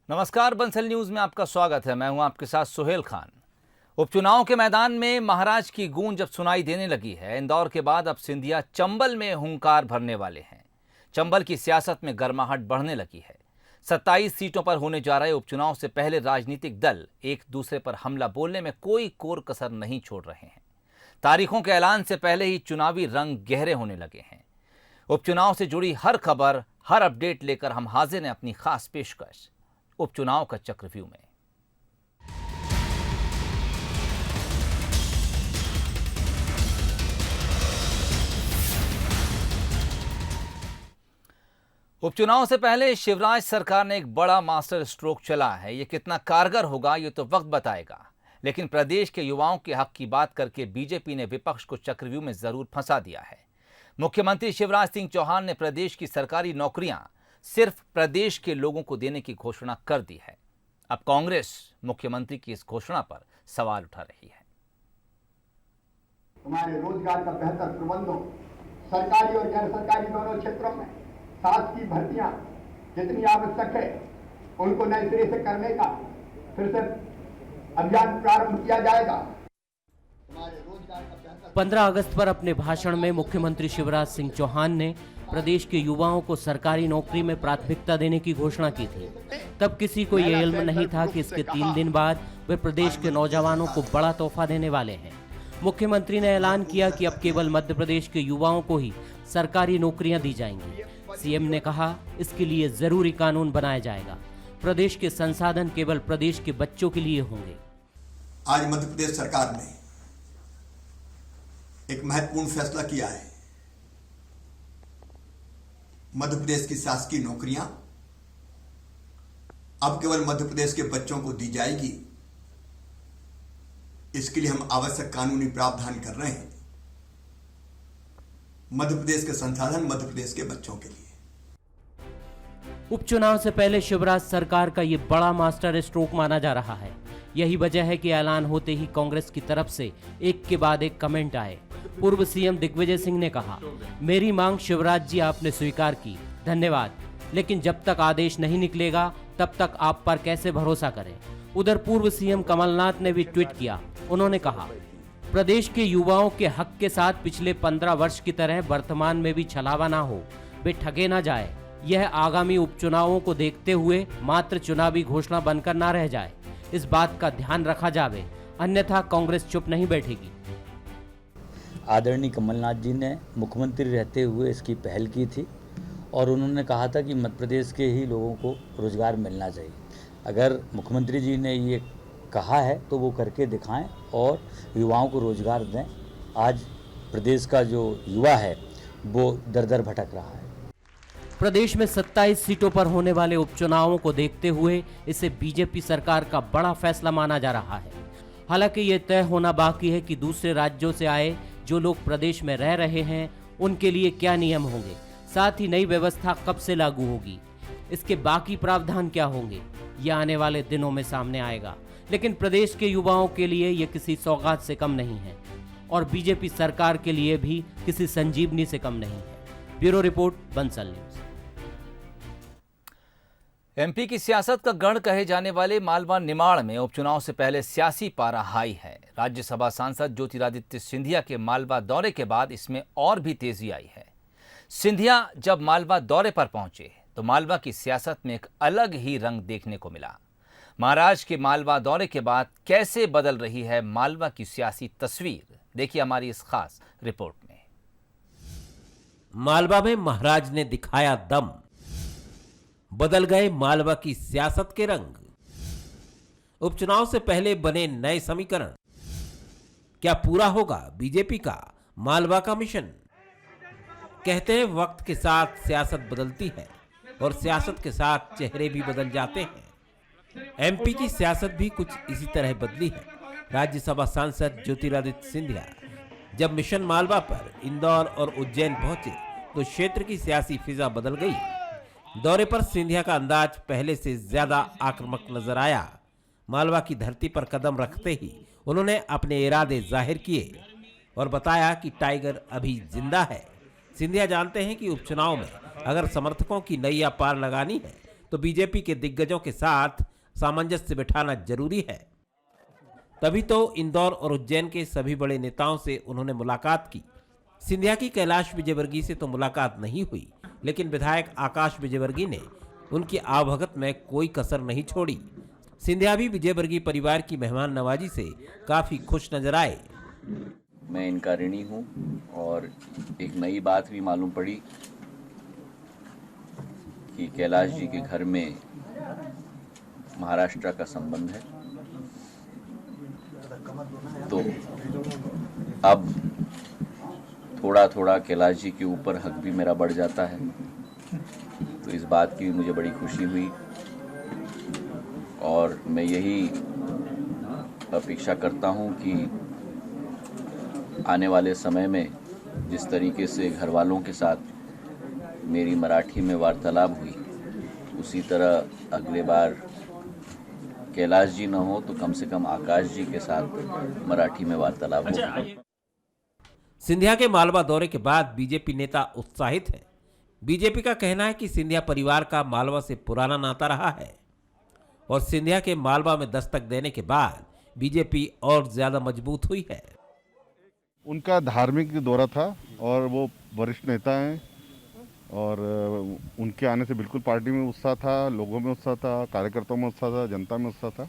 नमस्कार, बंसल न्यूज में आपका स्वागत है। मैं हूं आपके साथ सुहेल खान। उपचुनाव के मैदान में महाराज की गूंज अब सुनाई देने लगी है। इंदौर के बाद अब सिंधिया चंबल में हुंकार भरने वाले हैं। चंबल की सियासत में गर्माहट बढ़ने लगी है। 27 सीटों पर होने जा रहे उपचुनाव से पहले राजनीतिक दल एक दूसरे पर हमला बोलने में कोई कोर कसर नहीं छोड़ रहे हैं। तारीखों के ऐलान से पहले ही चुनावी रंग गहरे होने लगे हैं। उपचुनाव से जुड़ी हर खबर, हर अपडेट लेकर हम हाजिर हैं अपनी खास पेशकश उपचुनाव का चक्रव्यूह में। उपचुनाव से पहले शिवराज सरकार ने एक बड़ा मास्टर स्ट्रोक चला है। ये कितना कारगर होगा ये तो वक्त बताएगा, लेकिन प्रदेश के युवाओं के हक की बात करके बीजेपी ने विपक्ष को चक्रव्यूह में जरूर फंसा दिया है। मुख्यमंत्री शिवराज सिंह चौहान ने प्रदेश की सरकारी नौकरियां सिर्फ प्रदेश के लोगों को देने की घोषणा कर दी है। अब कांग्रेस मुख्यमंत्री की इस घोषणा पर सवाल उठा रही है। हमारे रोजगार का बेहतर प्रबंध हो, सरकारी और गैर सरकारी दोनों क्षेत्रों में शासकीय भर्तियां जितनी आवश्यक है उनको नए सिरे से करने का फिर से अभियान प्रारंभ किया जाएगा। 15 अगस्त पर अपने भाषण में मुख्यमंत्री शिवराज सिंह चौहान ने प्रदेश के युवाओं को सरकारी नौकरी में प्राथमिकता देने की घोषणा की थी। तब किसी को ये इल्म नहीं था कि इसके 3 दिन बाद वे प्रदेश के नौजवानों को बड़ा तोहफा देने वाले हैं। मुख्यमंत्री ने ऐलान किया कि अब केवल मध्य प्रदेश के युवाओं को ही सरकारी नौकरियां दी जाएंगी। सीएम ने कहा इसके लिए जरूरी कानून बनाया जाएगा। प्रदेश के संसाधन केवल प्रदेश के बच्चों के लिए होंगे। आज मध्य प्रदेश सरकार ने एक महत्वपूर्ण फैसला किया है। मध्य प्रदेश की शासकीय नौकरियां अब केवल मध्य प्रदेश के बच्चों को दी जाएगी। इसके लिए हम आवश्यक कानूनी प्रावधान कर रहे हैं। मध्य प्रदेश के संसाधन मध्य प्रदेश के बच्चों के लिए। उपचुनाव से पहले शिवराज सरकार का ये बड़ा मास्टर स्ट्रोक माना जा रहा है। यही वजह है कि ऐलान होते ही कांग्रेस की तरफ से एक के बाद एक कमेंट आए। पूर्व सीएम दिग्विजय सिंह ने कहा, मेरी मांग शिवराज जी आपने स्वीकार की, धन्यवाद, लेकिन जब तक आदेश नहीं निकलेगा तब तक आप पर कैसे भरोसा करें। उधर पूर्व सीएम कमलनाथ ने भी ट्वीट किया। उन्होंने कहा, प्रदेश के युवाओं के हक के साथ पिछले 15 वर्ष की तरह वर्तमान में भी छलावा ना हो, वे ठगे ना जाए। यह आगामी उपचुनावों को देखते हुए मात्र चुनावी घोषणा बनकर ना रह जाए, इस बात का ध्यान रखा जावे, अन्यथा कांग्रेस चुप नहीं बैठेगी। आदरणीय कमलनाथ जी ने मुख्यमंत्री रहते हुए इसकी पहल की थी और उन्होंने कहा था कि मध्य प्रदेश के ही लोगों को रोजगार मिलना चाहिए। अगर मुख्यमंत्री जी ने ये कहा है तो वो करके दिखाएं और युवाओं को रोजगार दें। आज प्रदेश का जो युवा है वो दर दर भटक रहा है। प्रदेश में 27 सीटों पर होने वाले उपचुनावों को देखते हुए इसे बीजेपी सरकार का बड़ा फैसला माना जा रहा है। हालांकि ये तय होना बाकी है कि दूसरे राज्यों से आए जो लोग प्रदेश में रह रहे हैं उनके लिए क्या नियम होंगे, साथ ही नई व्यवस्था कब से लागू होगी, इसके बाकी प्रावधान क्या होंगे, ये आने वाले दिनों में सामने आएगा। लेकिन प्रदेश के युवाओं के लिए ये किसी सौगात से कम नहीं है और बीजेपी सरकार के लिए भी किसी संजीवनी से कम नहीं है। Bureau report, Bansal news. MP की सियासत का गढ़ कहे जाने वाले मालवा निमाड़ में उपचुनाव से पहले सियासी पारा हाई है। राज्यसभा सांसद ज्योतिरादित्य सिंधिया के मालवा दौरे के बाद इसमें और भी तेजी आई है। सिंधिया जब मालवा दौरे पर पहुंचे तो मालवा की सियासत में एक अलग ही रंग देखने को मिला। महाराज के मालवा दौरे के बाद कैसे बदल रही है मालवा की सियासी तस्वीर, देखिए हमारी इस खास रिपोर्ट में। मालवा में महाराज ने दिखाया दम, बदल गए मालवा की सियासत के रंग। उपचुनाव से पहले बने नए समीकरण, क्या पूरा होगा बीजेपी का मालवा का मिशन? कहते हैं वक्त के साथ सियासत बदलती है और सियासत के साथ चेहरे भी बदल जाते हैं। एमपी की सियासत भी कुछ इसी तरह बदली है। राज्यसभा सांसद ज्योतिरादित्य सिंधिया जब मिशन मालवा पर इंदौर और उज्जैन पहुंचे तो क्षेत्र की सियासी फिजा बदल गई। दौरे पर सिंधिया का अंदाज पहले से ज्यादा आक्रामक नजर आया। मालवा की धरती पर कदम रखते ही उन्होंने अपने इरादे जाहिर किए और बताया कि टाइगर अभी जिंदा है। सिंधिया जानते हैं कि उपचुनाव में अगर समर्थकों की नैया पार लगानी है तो बीजेपी के दिग्गजों के साथ सामंजस्य बिठाना जरूरी है। तभी तो इंदौर और उज्जैन के सभी बड़े नेताओं से उन्होंने मुलाकात की। सिंधिया की कैलाश विजयवर्गीय से तो मुलाकात नहीं हुई, लेकिन विधायक आकाश विजयवर्गीय ने उनकी आवभगत में कोई कसर नहीं छोड़ी। सिंधिया भी विजयवर्गीय परिवार की मेहमान नवाजी से काफी खुश नजर आए। मैं इनका ऋणी हूँ और एक नई बात भी मालूम पड़ी कि कैलाश जी के घर में महाराष्ट्र का संबंध है। तो अब थोड़ा थोड़ा कैलाश जी के ऊपर हक भी मेरा बढ़ जाता है। तो इस बात की भी मुझे बड़ी खुशी हुई और मैं यही अपेक्षा करता हूँ कि आने वाले समय में जिस तरीके से घर वालों के साथ मेरी मराठी में वार्तालाप हुई, उसी तरह अगले बार कैलाश जी न हो तो कम से कम आकाश जी के साथ मराठी में वार्तालाप हो। सिंधिया के मालवा दौरे के बाद बीजेपी नेता उत्साहित हैं। बीजेपी का कहना है कि सिंधिया परिवार का मालवा से पुराना नाता रहा है और सिंधिया के मालवा में दस्तक देने के बाद बीजेपी और ज्यादा मजबूत हुई है। उनका धार्मिक दौरा था और वो वरिष्ठ नेता हैं और उनके आने से बिल्कुल पार्टी में उत्साह था, लोगों में उत्साह था, कार्यकर्ताओं में उत्साह था, जनता में उत्साह था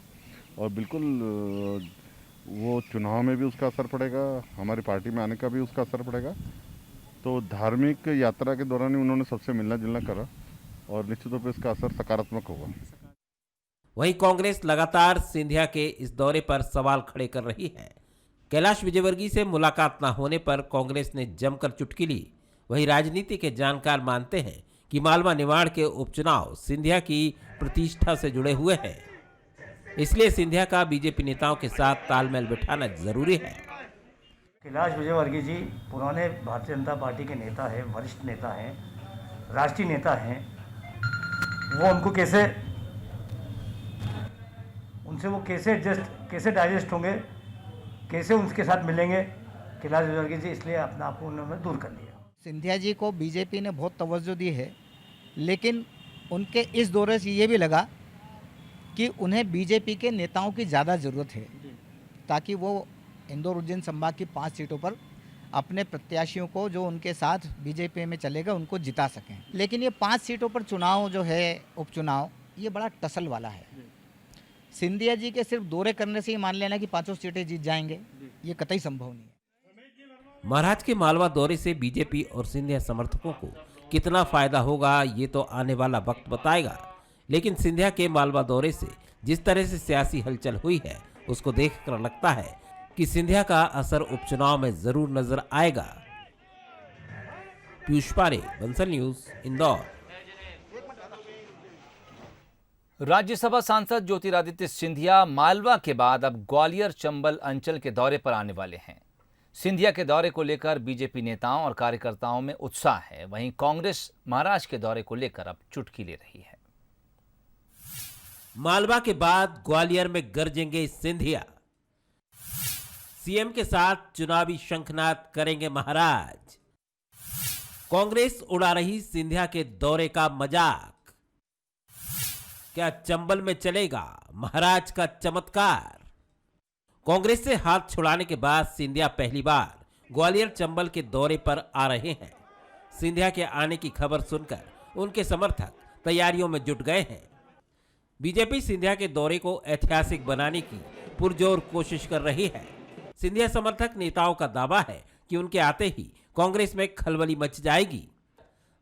और बिल्कुल वो चुनाव में भी उसका असर पड़ेगा, हमारी पार्टी में आने का भी उसका असर पड़ेगा। तो धार्मिक यात्रा के दौरान ही उन्होंने सबसे मिलना जुलना करा और निश्चित रूप से इसका असर सकारात्मक होगा। वहीं कांग्रेस लगातार सिंधिया के इस दौरे पर सवाल खड़े कर रही है। कैलाश विजयवर्गीय से मुलाकात न होने पर कांग्रेस ने जमकर चुटकी ली। वहीं राजनीति के जानकार मानते हैं कि मालवा निमाड़ के उपचुनाव सिंधिया की प्रतिष्ठा से जुड़े हुए हैं, इसलिए सिंधिया का बीजेपी नेताओं के साथ तालमेल बिठाना जरूरी है। कैलाश विजयवर्गीय जी पुराने भारतीय जनता पार्टी के नेता हैं, वरिष्ठ नेता हैं, राष्ट्रीय नेता हैं। वो उनसे वो कैसे डाइजेस्ट होंगे, कैसे उनके साथ मिलेंगे कैलाश विजयवर्गीय जी, इसलिए अपने आप को उन्होंने दूर कर लिया। सिंधिया जी को बीजेपी ने बहुत तवज्जो दी है, लेकिन उनके इस दौरे से ये भी लगा कि उन्हें बीजेपी के नेताओं की ज़्यादा ज़रूरत है ताकि वो इंदौर उज्जैन संभाग की 5 सीटों पर अपने प्रत्याशियों को जो उनके साथ बीजेपी में चलेगा उनको जिता सकें। लेकिन ये 5 सीटों पर चुनाव जो है, उपचुनाव, ये बड़ा टसल वाला है। सिंधिया जी के सिर्फ दौरे करने से ही मान लेना कि 5 सीटें जीत जाएंगे, ये कतई संभव नहीं है। महाराज के मालवा दौरे से बीजेपी और सिंधिया समर्थकों को कितना फायदा होगा ये तो आने वाला वक्त बताएगा, लेकिन सिंधिया के मालवा दौरे से जिस तरह से सियासी हलचल हुई है उसको देखकर लगता है कि सिंधिया का असर उपचुनाव में जरूर नजर आएगा। पीयूष पारे, बंसल न्यूज, इंदौर। राज्यसभा सांसद ज्योतिरादित्य सिंधिया मालवा के बाद अब ग्वालियर चंबल अंचल के दौरे पर आने वाले हैं। सिंधिया के दौरे को लेकर बीजेपी नेताओं और कार्यकर्ताओं में उत्साह है। वहीं कांग्रेस महाराष्ट्र के दौरे को लेकर अब चुटकी ले रही है। मालवा के बाद ग्वालियर में गरजेंगे सिंधिया। सीएम के साथ चुनावी शंखनाद करेंगे महाराज। कांग्रेस उड़ा रही सिंधिया के दौरे का मजाक। क्या चंबल में चलेगा महाराज का चमत्कार? कांग्रेस से हाथ छुड़ाने के बाद सिंधिया पहली बार ग्वालियर चंबल के दौरे पर आ रहे हैं। सिंधिया के आने की खबर सुनकर उनके समर्थक तैयारियों में जुट गए हैं। बीजेपी सिंधिया के दौरे को ऐतिहासिक बनाने की पुरजोर कोशिश कर रही है। सिंधिया समर्थक नेताओं का दावा है कि उनके आते ही कांग्रेस में खलबली मच जाएगी।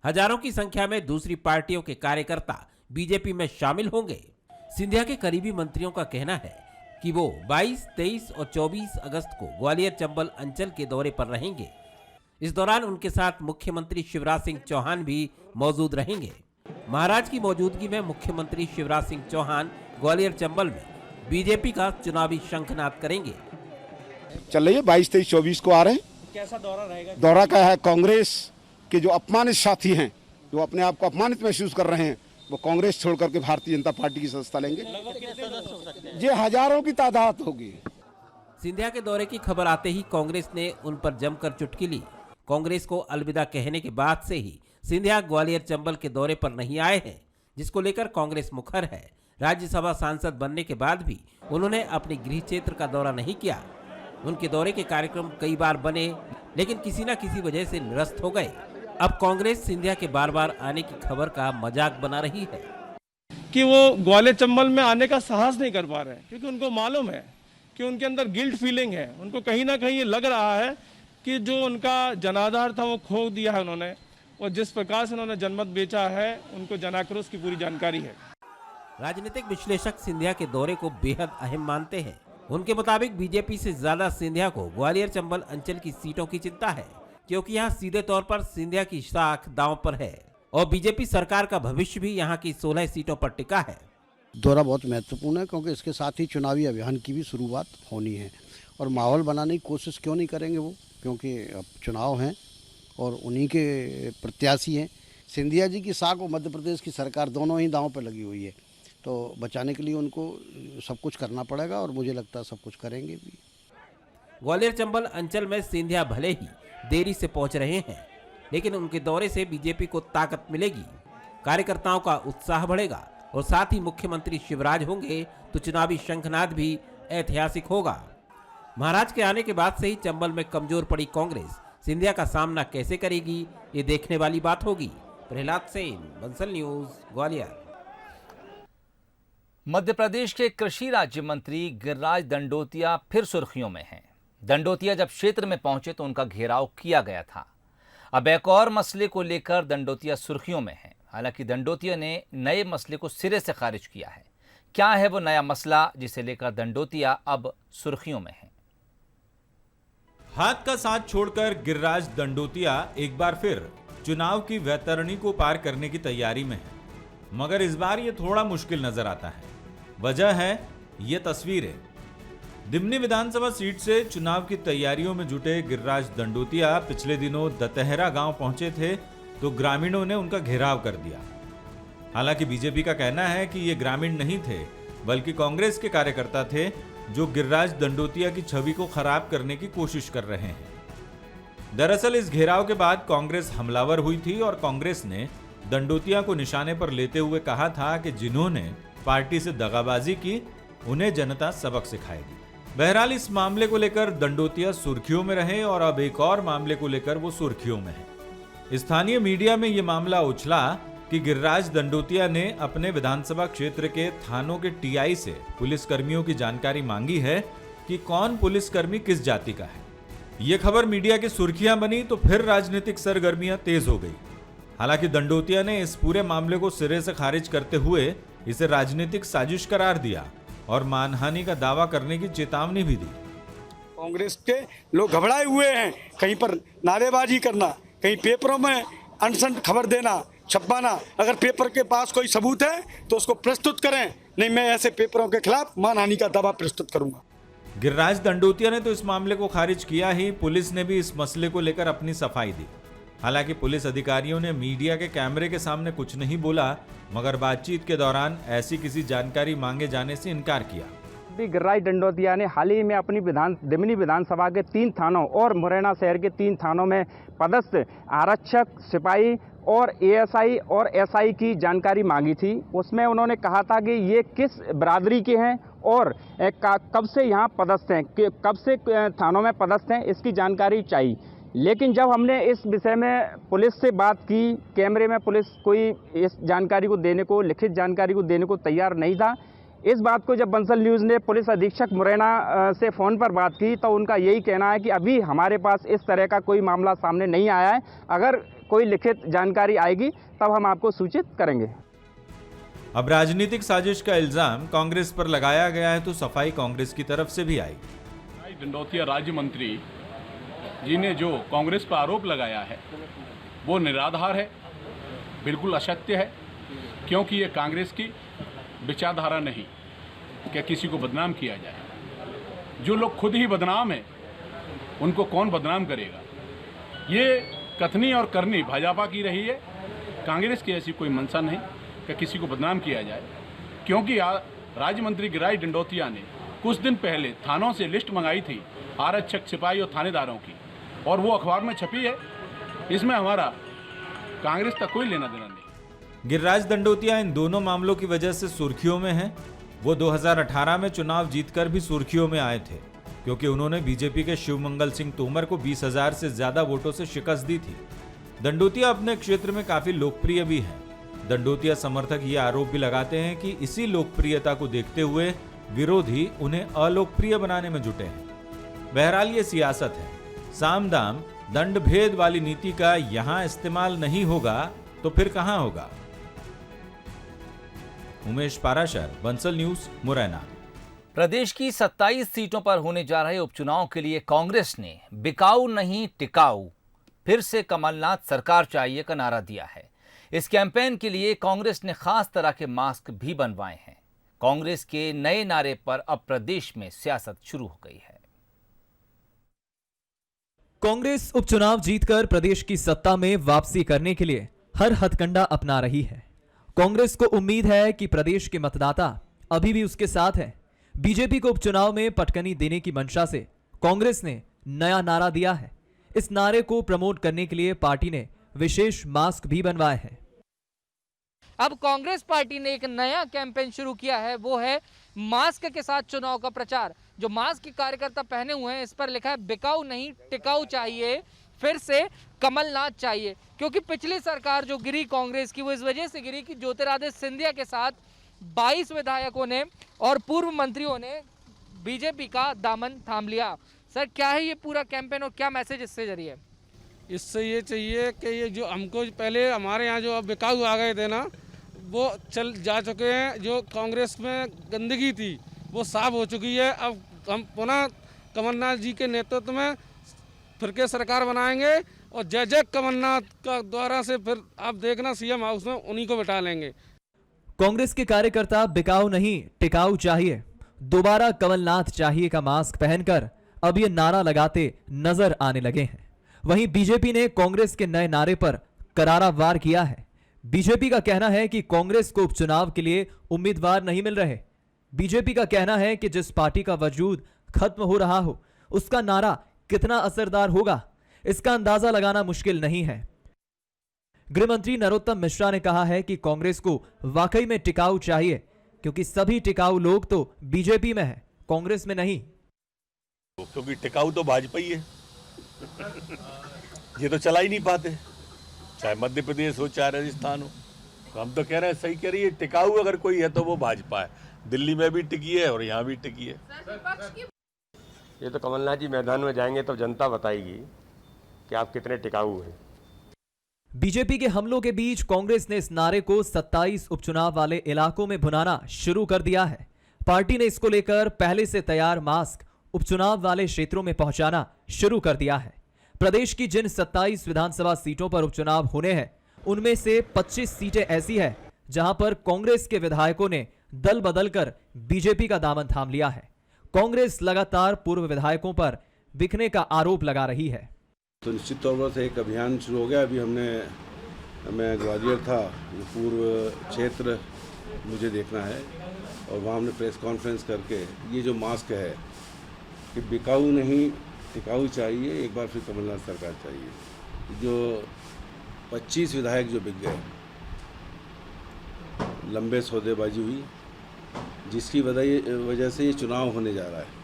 हजारों की संख्या में दूसरी पार्टियों के कार्यकर्ता बीजेपी में शामिल होंगे। सिंधिया के करीबी मंत्रियों का कहना है कि वो 22, 23 और 24 अगस्त को ग्वालियर चंबल अंचल के दौरे पर रहेंगे। इस दौरान उनके साथ मुख्यमंत्री शिवराज सिंह चौहान भी मौजूद रहेंगे। महाराज की मौजूदगी में मुख्यमंत्री शिवराज सिंह चौहान ग्वालियर चंबल में बीजेपी का चुनावी शंखनाद करेंगे। चल रही है 22, 23, 24 को आ रहे हैं। कैसा दौरा रहेगा? दौरा का है कांग्रेस के जो अपमानित साथी हैं, जो अपने आप को अपमानित महसूस कर रहे हैं, वो कांग्रेस छोड़ करके भारतीय जनता पार्टी की सदस्यता लेंगे। ये हजारों की तादाद होगी। सिंधिया के दौरे की खबर आते ही कांग्रेस ने उन पर जमकर चुटकी ली। कांग्रेस को अलविदा कहने के बाद से ही सिंधिया ग्वालियर चंबल के दौरे पर नहीं आए हैं। जिसको लेकर कांग्रेस मुखर है। राज्यसभा सांसद बनने के बाद भी उन्होंने अपने गृह क्षेत्र का दौरा नहीं किया। उनके दौरे के कार्यक्रम कई बार बने, लेकिन किसी न किसी वजह से निरस्त हो गए। अब कांग्रेस सिंधिया के बार बार आने की खबर का मजाक बना रही है कि वो ग्वालियर चंबल में आने का साहस नहीं कर पा रहे हैं, क्योंकि उनको मालूम है कि उनके अंदर गिल्ट फीलिंग है। उनको कहीं ना कहीं ये लग रहा है कि जो उनका जनाधार था वो खो दिया है उन्होंने, और जिस प्रकार से उन्होंने जनमत बेचा है उनको जनाक्रोश की पूरी जानकारी है। राजनीतिक विश्लेषक सिंधिया के दौरे को बेहद अहम मानते हैं। उनके मुताबिक बीजेपी से ज्यादा सिंधिया को ग्वालियर चंबल अंचल की सीटों की चिंता है, क्योंकि यहाँ सीधे तौर पर सिंधिया की साख दांव पर है और बीजेपी सरकार का भविष्य भी यहाँ की 16 सीटों पर टिका है। दौरा बहुत महत्वपूर्ण है, क्योंकि इसके साथ ही चुनावी अभियान की भी शुरुआत होनी है, और माहौल बनाने की कोशिश क्यों नहीं करेंगे वो, क्योंकि अब चुनाव हैं और उन्हीं के प्रत्याशी हैं। सिंधिया जी की साख और मध्य प्रदेश की सरकार दोनों ही दांव पर लगी हुई है, तो बचाने के लिए उनको सब कुछ करना पड़ेगा, और मुझे लगता है सब कुछ करेंगे भी। ग्वालियर चंबल अंचल में सिंधिया भले ही देरी से पहुंच रहे हैं, लेकिन उनके दौरे से बीजेपी को ताकत मिलेगी, कार्यकर्ताओं का उत्साह बढ़ेगा और साथ ही मुख्यमंत्री शिवराज होंगे तो चुनावी शंखनाद भी ऐतिहासिक होगा। महाराज के आने के बाद से ही चंबल में कमजोर पड़ी कांग्रेस सिंधिया का सामना कैसे करेगी, ये देखने वाली बात होगी। प्रहलाद सेन, बंसल न्यूज, ग्वालियर। मध्य प्रदेश के कृषि राज्य मंत्री गिरिराज दंडोतिया फिर सुर्खियों में हैं। दंडोतिया जब क्षेत्र में पहुंचे तो उनका घेराव किया गया था। अब एक और मसले को लेकर दंडोतिया सुर्खियों में हैं। हालांकि दंडोतिया ने नए मसले को सिरे से खारिज किया है। क्या है वो नया मसला जिसे लेकर दंडोतिया अब सुर्खियों में है? हाथ का साथ छोड़कर गिरिराज दंडोतिया एक बार फिर चुनाव की वैतरणी को पार करने की तैयारी में है, मगर इस बार ये थोड़ा मुश्किल नजर आता है। वजह है ये तस्वीरें। दिमनी विधानसभा सीट से चुनाव की तैयारियों में जुटे गिरिराज दंडोतिया पिछले दिनों दतहरा गांव पहुंचे थे तो ग्रामीणों ने उनका घेराव कर दिया। हालांकि बीजेपी का कहना है कि ये ग्रामीण नहीं थे, बल्कि कांग्रेस के कार्यकर्ता थे जो गिरिराज दंडोतिया की छवि को खराब करने की कोशिश कर रहे हैं। दरअसल इस घेराव के बाद कांग्रेस हमलावर हुई थी और कांग्रेस ने दंडोतिया को निशाने पर लेते हुए कहा था कि जिन्होंने पार्टी से दगाबाजी की उन्हें जनता सबक सिखाएगी। बहरहाल इस मामले को लेकर दंडोतिया सुर्खियों में रहे और अब एक और मामले को लेकर वो सुर्खियों में है। स्थानीय मीडिया में ये मामला उछला कि गिरिराज दंडोतिया ने अपने विधानसभा क्षेत्र के थानों के टीआई से पुलिसकर्मियों की जानकारी मांगी है कि कौन पुलिसकर्मी किस जाति का है। ये खबर मीडिया की सुर्खियां बनी तो फिर राजनीतिक सरगर्मियां तेज हो गई। हालांकि दंडोतिया ने इस पूरे मामले को सिरे से खारिज करते हुए इसे राजनीतिक साजिश करार दिया और मानहानि का दावा करने की चेतावनी भी दी। कांग्रेस के लोग घबराए हुए हैं, कहीं पर नारेबाजी करना, कहीं पेपरों में अनसन खबर देना, छपवाना। अगर पेपर के पास कोई सबूत है तो उसको प्रस्तुत करें, नहीं मैं ऐसे पेपरों के खिलाफ मानहानि का दावा प्रस्तुत करूंगा। गिरिराज दंडोतिया ने तो इस मामले को खारिज किया ही, पुलिस ने भी इस मसले को लेकर अपनी सफाई दी। हालांकि पुलिस अधिकारियों ने मीडिया के कैमरे के सामने कुछ नहीं बोला, मगर बातचीत के दौरान ऐसी किसी जानकारी मांगे जाने से इनकार किया। गिरिराज दंडोतिया ने हाल ही में अपनी दिमनी विधानसभा के 3 थानों और मुरैना शहर के 3 थानों में पदस्थ आरक्षक, सिपाही और एएसआई और एसआई की जानकारी मांगी थी। उसमें उन्होंने कहा था कि ये किस बिरादरी के हैं और कब से यहाँ पदस्थ हैं, कब से थानों में पदस्थ हैं, इसकी जानकारी चाहिए। लेकिन जब हमने इस विषय में पुलिस से बात की, कैमरे में पुलिस कोई इस जानकारी को देने को, लिखित जानकारी को देने को तैयार नहीं था। इस बात को जब बंसल न्यूज़ ने पुलिस अधीक्षक मुरैना से फ़ोन पर बात की तो उनका यही कहना है कि अभी हमारे पास इस तरह का कोई मामला सामने नहीं आया है, अगर कोई लिखित जानकारी आएगी तब हम आपको सूचित करेंगे। अब राजनीतिक साजिश का इल्जाम कांग्रेस पर लगाया गया है तो सफाई कांग्रेस की तरफ से भी आई। दंडोतिया राज्य मंत्री जी ने जो कांग्रेस पर आरोप लगाया है वो निराधार है, बिल्कुल असत्य है, क्योंकि ये कांग्रेस की विचारधारा नहीं कि किसी को बदनाम किया जाए। जो लोग खुद ही बदनाम हैं उनको कौन बदनाम करेगा। ये कथनी और करनी भाजपा की रही है, कांग्रेस की ऐसी कोई मंशा नहीं कि किसी को बदनाम किया जाए। क्योंकि राज्य मंत्री गिरिराज दंडोतिया ने कुछ दिन पहले थानों से लिस्ट मंगाई थी आरक्षक, सिपाही और थानेदारों की, और वो अखबार में छपी है। इसमें हमारा कांग्रेस का कोई लेना देना नहीं। गिरिराज दंडोतिया इन दोनों मामलों की वजह से सुर्खियों में हैं। वो 2018 में चुनाव जीतकर भी सुर्खियों में आए थे, क्योंकि उन्होंने बीजेपी के शिवमंगल सिंह तोमर को 20,000 से ज्यादा वोटों से शिकस्त दी थी। दंडोतिया अपने क्षेत्र में काफी लोकप्रिय भी हैं। दंडोतिया समर्थक ये आरोप भी लगाते हैं कि इसी लोकप्रियता को देखते हुए विरोधी उन्हें अलोकप्रिय बनाने में जुटे हैं। बहरहाल ये सियासत है। साम दाम दंड भेद वाली नीति का यहां इस्तेमाल नहीं होगा तो फिर कहां होगा। उमेश पाराशर, बंसल न्यूज, मुरैना। प्रदेश की 27 सीटों पर होने जा रहे उपचुनाव के लिए कांग्रेस ने बिकाऊ नहीं टिकाऊ, फिर से कमलनाथ सरकार चाहिए का नारा दिया है। इस कैंपेन के लिए कांग्रेस ने खास तरह के मास्क भी बनवाए हैं। कांग्रेस के नए नारे पर अब प्रदेश में सियासत शुरू हो गई है। कांग्रेस उपचुनाव जीतकर प्रदेश की सत्ता में वापसी करने के लिए हर हथकंडा अपना रही है। कांग्रेस को उम्मीद है कि प्रदेश के मतदाता अभी भी उसके साथ हैं। बीजेपी को उपचुनाव में पटकनी देने की मंशा से कांग्रेस ने नया नारा दिया है। इस नारे को प्रमोट करने के लिए पार्टी ने विशेष मास्क भी बनवाए हैं। अब कांग्रेस पार्टी ने एक नया कैंपेन शुरू किया है, वो है मास्क के साथ चुनाव का प्रचार। जो मास्क कार्यकर्ता पहने हुए हैं, इस पर लिखा है बिकाऊ नहीं टिकाऊ चाहिए, फिर से कमलनाथ चाहिए। क्योंकि पिछली सरकार जो गिरी कांग्रेस की, वो इस वजह से गिरी कि ज्योतिरादित्य सिंधिया के साथ 22 विधायकों ने और पूर्व मंत्रियों ने बीजेपी का दामन थाम लिया। सर, क्या है ये पूरा कैंपेन और क्या मैसेज इससे जरिए? इससे ये चाहिए कि ये जो हमको पहले हमारे यहाँ जो अब बिकाऊ आ गए थे ना, वो चल जा चुके हैं। जो कांग्रेस में गंदगी थी वो साफ हो चुकी है। अब हम पुनः कमलनाथ जी के नेतृत्व में फिर के सरकार बनाएंगे और जय जय कमलनाथ का द्वारा से फिर आप देखना सीएम हाउस में उन्हीं को बिठा लेंगे। कांग्रेस के कार्यकर्ता बिकाऊ नहीं टिकाऊ चाहिए, दोबारा कमलनाथ चाहिए का मास्क पहनकर अब ये नारा लगाते नजर आने लगे हैं। वहीं बीजेपी ने कांग्रेस के नए नारे पर करारा वार किया है। बीजेपी का कहना है कि कांग्रेस को उपचुनाव के लिए उम्मीदवार नहीं मिल रहे। बीजेपी का कहना है कि जिस पार्टी का वजूद खत्म हो रहा हो, उसका नारा कितना असरदार होगा, इसका अंदाजा लगाना मुश्किल नहीं है। गृह मंत्री नरोत्तम मिश्रा ने कहा है कि कांग्रेस को वाकई में टिकाऊ चाहिए, क्योंकि सभी टिकाऊ लोग तो बीजेपी में है, कांग्रेस में नहीं। क्योंकि टिकाऊ तो भाजपा ही है। ये तो चला ही नहीं पाते, चाहे मध्य प्रदेश हो चाहे राजस्थान हो। तो हम तो कह रहे हैं, सही कह रही है, टिकाऊ अगर कोई है तो वो भाजपा है। दिल्ली में भी टिकी है और यहाँ भी टिकी है। ये तो कमलनाथ जी मैदान में जाएंगे तो जनता बताएगी कि आप कितने टिकाऊ हैं। बीजेपी के हमलों के बीच कांग्रेस ने इस नारे को 27 उपचुनाव वाले इलाकों में भुनाना शुरू कर दिया है। पार्टी ने इसको लेकर पहले से तैयार मास्क उपचुनाव वाले क्षेत्रों में पहुंचाना शुरू कर दिया है। प्रदेश की जिन 27 विधानसभा सीटों पर उपचुनाव होने हैं, उनमें से 25 सीटें ऐसी हैं जहां पर कांग्रेस के विधायकों ने दल बदलकर बीजेपी का दामन थाम लिया है। कांग्रेस लगातार पूर्व विधायकों पर बिकने का आरोप लगा रही है। तो निश्चित तौर पर एक अभियान शुरू हो गया। अभी मैं ग्वालियर था, पूर्व क्षेत्र मुझे देखना है और वहाँ हमने प्रेस कॉन्फ्रेंस करके ये जो मास्क है कि बिकाऊ नहीं टिकाऊ चाहिए, एक बार फिर कमलनाथ सरकार चाहिए। जो 25 विधायक जो बिक गए, लंबे सौदेबाजी हुई, जिसकी वजह से ये चुनाव होने जा रहा है।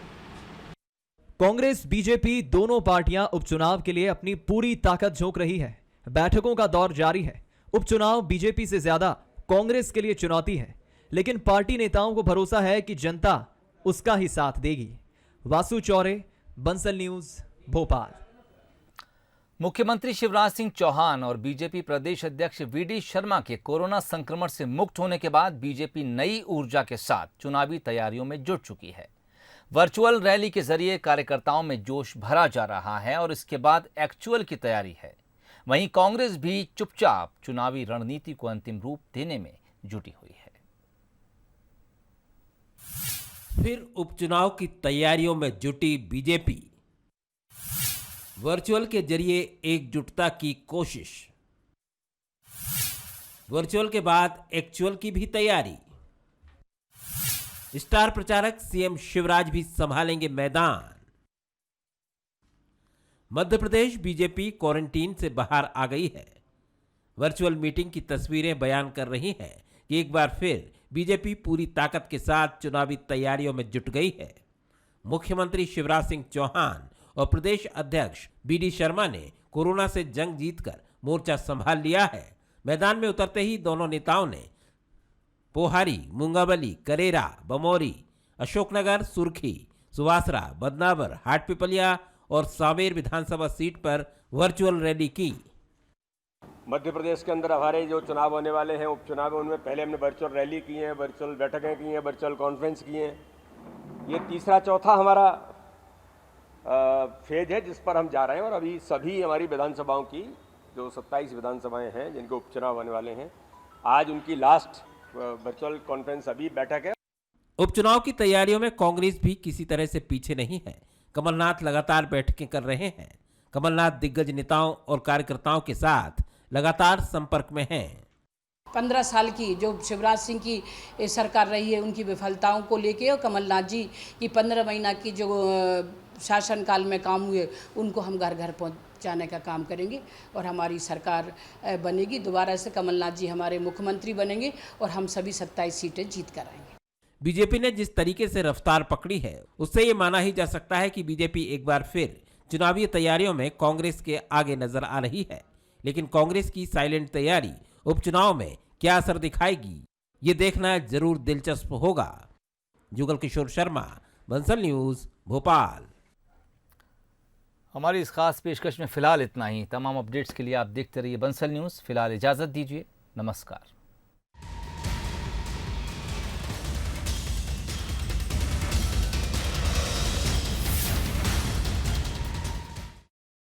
कांग्रेस बीजेपी दोनों पार्टियां उपचुनाव के लिए अपनी पूरी ताकत झोंक रही है। बैठकों का दौर जारी है। उपचुनाव बीजेपी से ज्यादा कांग्रेस के लिए चुनौती है, लेकिन पार्टी नेताओं को भरोसा है कि जनता उसका ही साथ देगी। वासु चौरे, बंसल न्यूज, भोपाल। मुख्यमंत्री शिवराज सिंह चौहान और बीजेपी प्रदेश अध्यक्ष वीडी शर्मा के कोरोना संक्रमण से मुक्त होने के बाद बीजेपी नई ऊर्जा के साथ चुनावी तैयारियों में जुट चुकी है। वर्चुअल रैली के जरिए कार्यकर्ताओं में जोश भरा जा रहा है और इसके बाद एक्चुअल की तैयारी है। वहीं कांग्रेस भी चुपचाप चुनावी रणनीति को अंतिम रूप देने में जुटी हुई है। फिर उपचुनाव की तैयारियों में जुटी बीजेपी। वर्चुअल के जरिए एकजुटता की कोशिश। वर्चुअल के बाद एक्चुअल की भी तैयारी। स्टार प्रचारक सीएम शिवराज भी संभालेंगे मैदान। मध्य प्रदेश बीजेपी क्वारंटीन से बाहर आ गई है। वर्चुअल मीटिंग की तस्वीरें बयान कर रही हैं कि एक बार फिर बीजेपी पूरी ताकत के साथ चुनावी तैयारियों में जुट गई है। मुख्यमंत्री शिवराज सिंह चौहान और प्रदेश अध्यक्ष बीडी शर्मा ने कोरोना से जंग जीतकर मोर्चा संभाल लिया है। मैदान में उतरते ही दोनों नेताओं ने पोहारी, मुंगाबली, करेरा, बमौरी, अशोकनगर, सुर्खी, सुवासरा, बदनावर, हाटपिपलिया और सांवेर विधानसभा सीट पर वर्चुअल रैली की। मध्य प्रदेश के अंदर हमारे जो चुनाव होने वाले हैं, उपचुनाव, उनमें पहले हमने वर्चुअल रैली की है, वर्चुअल बैठकें की हैं, वर्चुअल कॉन्फ्रेंस की हैं। ये तीसरा चौथा हमारा फेज है जिस पर हम जा रहे हैं। और अभी सभी हमारी विधानसभाओं की जो 27 विधानसभाएं हैं जिनके उपचुनाव होने वाले हैं, आज उनकी लास्ट वर्चुअल कॉन्फ्रेंस अभी बैठक है। उपचुनाव की तैयारियों में कांग्रेस भी किसी तरह से पीछे नहीं है। कमलनाथ लगातार बैठकें कर रहे हैं। कमलनाथ दिग्गज नेताओं और कार्यकर्ताओं के साथ लगातार संपर्क में हैं। 15 साल की जो शिवराज सिंह की सरकार रही है उनकी विफलताओं को लेके और कमलनाथ जी की 15 महीना की जो शासनकाल में काम हुए उनको हम घर घर पहुंचाने का काम करेंगे और हमारी सरकार बनेगी। दोबारा से कमलनाथ जी हमारे मुख्यमंत्री बनेंगे और हम सभी 27 सीटें जीत कर आएंगे। बीजेपी ने जिस तरीके से रफ्तार पकड़ी है उससे ये माना ही जा सकता है कि बीजेपी एक बार फिर चुनावी तैयारियों में कांग्रेस के आगे नजर आ रही है। लेकिन कांग्रेस की साइलेंट तैयारी उपचुनाव में क्या असर दिखाएगी, ये देखना जरूर दिलचस्प होगा। जुगल किशोर शर्मा, बंसल न्यूज, भोपाल। हमारी इस खास पेशकश में फिलहाल इतना ही। तमाम अपडेट्स के लिए आप देखते रहिए बंसल न्यूज। फिलहाल इजाजत दीजिए, नमस्कार।